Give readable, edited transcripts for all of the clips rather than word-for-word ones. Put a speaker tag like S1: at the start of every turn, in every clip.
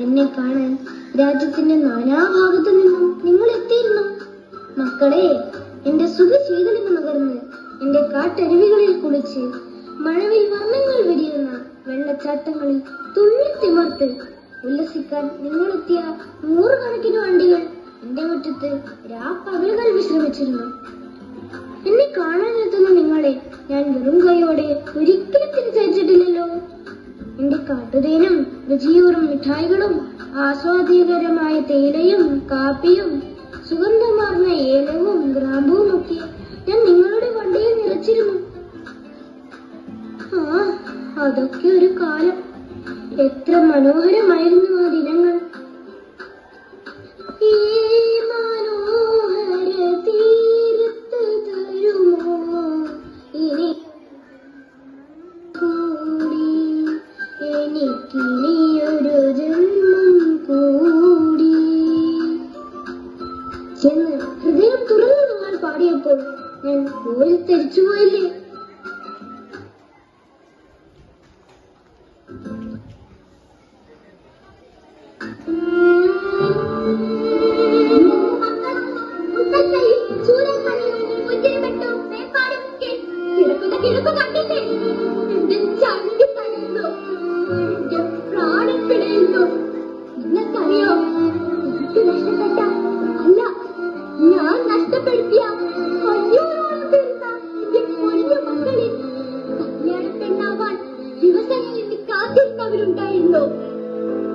S1: എന്നെ കാണാൻ രാജ്യത്തിന്റെ നാനാഭാഗത്തു നിന്നും നിങ്ങൾ എത്തിയിരുന്നു. മക്കളെ, എന്റെ സുഖശീതളിമ നുകർന്ന് എന്റെ കാട്ടരുവികളിൽ കുളിച്ച് മഴവിൽ വർണ്ണങ്ങൾ വിരിയുന്ന വെള്ളച്ചാട്ടങ്ങളിൽ തുള്ളിത്തിമർത്ത് ഉല്ലസിക്കാൻ നിങ്ങളെത്തിയ നൂറുകണക്കിന് വണ്ടികൾ എന്റെ മുറ്റത്ത് രാപ്പകലുകൾ വിശ്രമിച്ചിരുന്നു. എന്നെ കാണാനെത്തുന്ന നിങ്ങളെ ഞാൻ വെറും കൈയോടെ ഒരിക്കലും തിരിച്ചയച്ചിട്ടില്ലല്ലോ. എന്റെ കാട്ടുതേനും രുചിയൂറും മിഠായികളും ആസ്വാദ്യകരമായ തേയിലയും കാപ്പിയും സുഗന്ധമാർന്ന ഏലവും ഗ്രാമ്പുവും ഒക്കെ ഞാൻ നിങ്ങളുടെ വണ്ടിയിൽ നിറച്ചിരുന്നു. അതൊക്കെ ഒരു കാലം. എത്ര മനോഹരമായിരുന്നു ആ ദിനങ്ങൾ. ഈ മനോഹര തീരത്ത് തരുമോ ഇനി കൂടി, എനിക്കിനിയൊരു ജന്മം കൂടി എന്ന് ഹൃദയം തുറന്നു നിങ്ങൾ പാടിയപ്പോൾ ഞാൻ പോയി തിരിച്ചുപോയില്ലേ?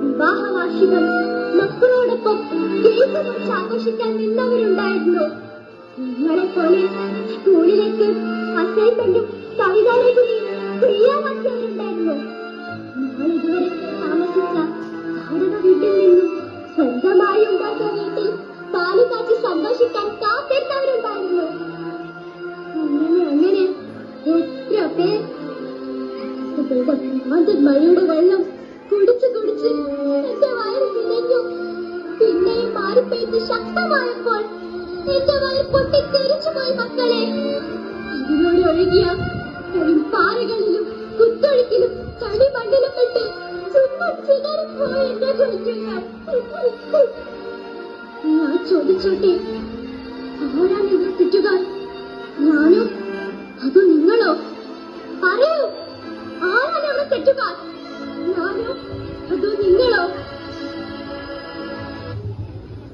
S1: വിവാഹവാർഷികം മക്കളോടൊപ്പം ആഘോഷിക്കാൻ നിന്നവരുണ്ടായിരുന്നു. നിങ്ങളെ പോലെ സ്കൂളിലേക്ക് അസൈൻമെന്റും കവിതാലേഖനയും ചെയ്യാനാക്കിയവരുണ്ടായിരുന്നു. നിങ്ങൾ ഇതുവരെ താമസിച്ച ഭാരത വീട്ടിൽ നിന്നും സ്വന്തമായി ഉണ്ടാക്കിയ വീട്ടിൽ പാല് കാച്ചി സന്തോഷിക്കാൻ കാത്തിരുന്നവരുണ്ടായിരുന്നു. അങ്ങനെ എത്ര പേർ മഴയുടെ വെള്ളം കുടിച്ച് കുടിച്ച് എന്റെ വയറ് നിറഞ്ഞു. പിന്നെയും മാറിപ്പെയ്ത് ശക്തമായപ്പോൾ എന്റെ വയറ് പൊട്ടിത്തെറിച്ചു പോയി. മക്കളെ, അതിനോട് ഒഴുകിയ പാറകളിലും കുത്തൊഴുക്കിലും കളിമണ്ണിലും പെട്ട് ചുമ്മാ ചിതറിപ്പോയി എന്നെ കുളിക്കുക. ഞാൻ ചോദിച്ചോട്ടെ, ആരാണ് ഇത് തെറ്റുകാർ? ഞാനോ അതോ നിങ്ങളോ? പറയൂ, ആരാണ് അവിടെ തെറ്റുകാർ? ഞാനോ അതോ നിങ്ങളോ?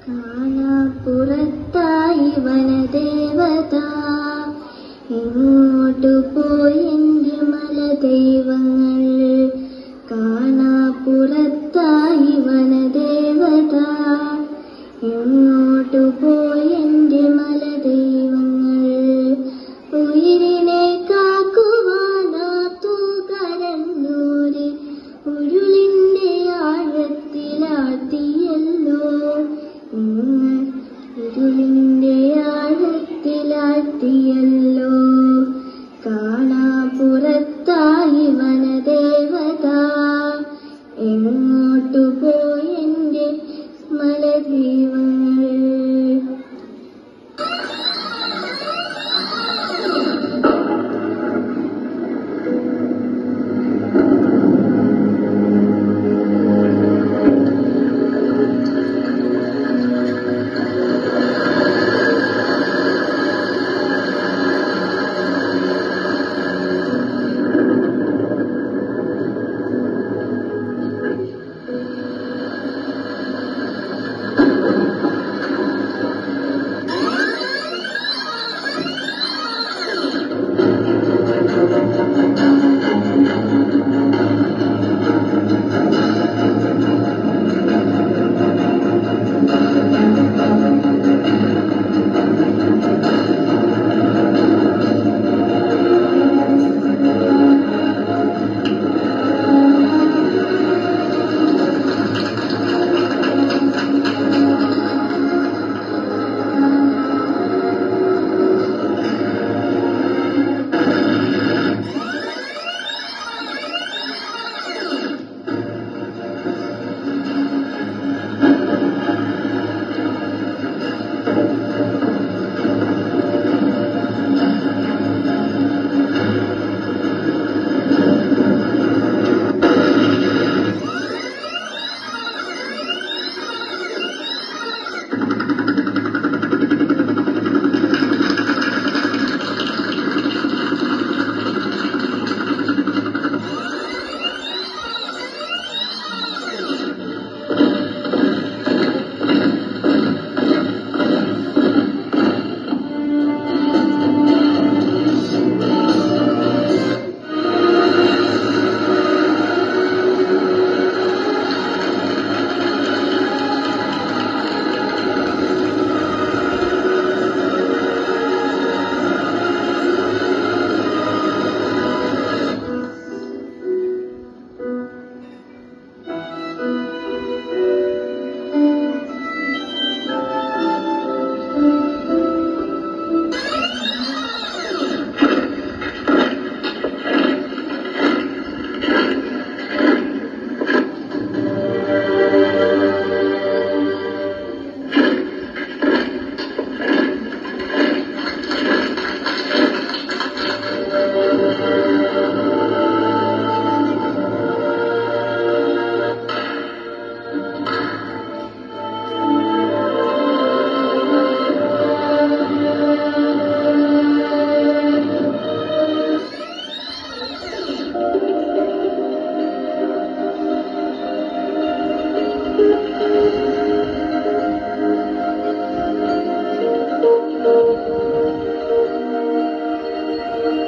S1: കാണാപ്പുറത്തായി വനദേവത, എങ്ങോട്ടു പോയി എന്റെ മലദൈവങ്ങൾ? കാണാപ്പുറത്തായി വനദേവത, എങ്ങോട്ടു പോയി എന്റെ മലദൈവങ്ങൾ? ഉയിരിനെ കാക്കുവാനാത്തു കരന്നൂര് ഉരുളിന്റെ ആഴത്തിലാഴ്ത്തിയല്ലോ. ഉരുളിന്റെ ആഴത്തിലാഴ്ത്തിയല്ലോ. കാണാപ്പുറത്തായി വനദേവത,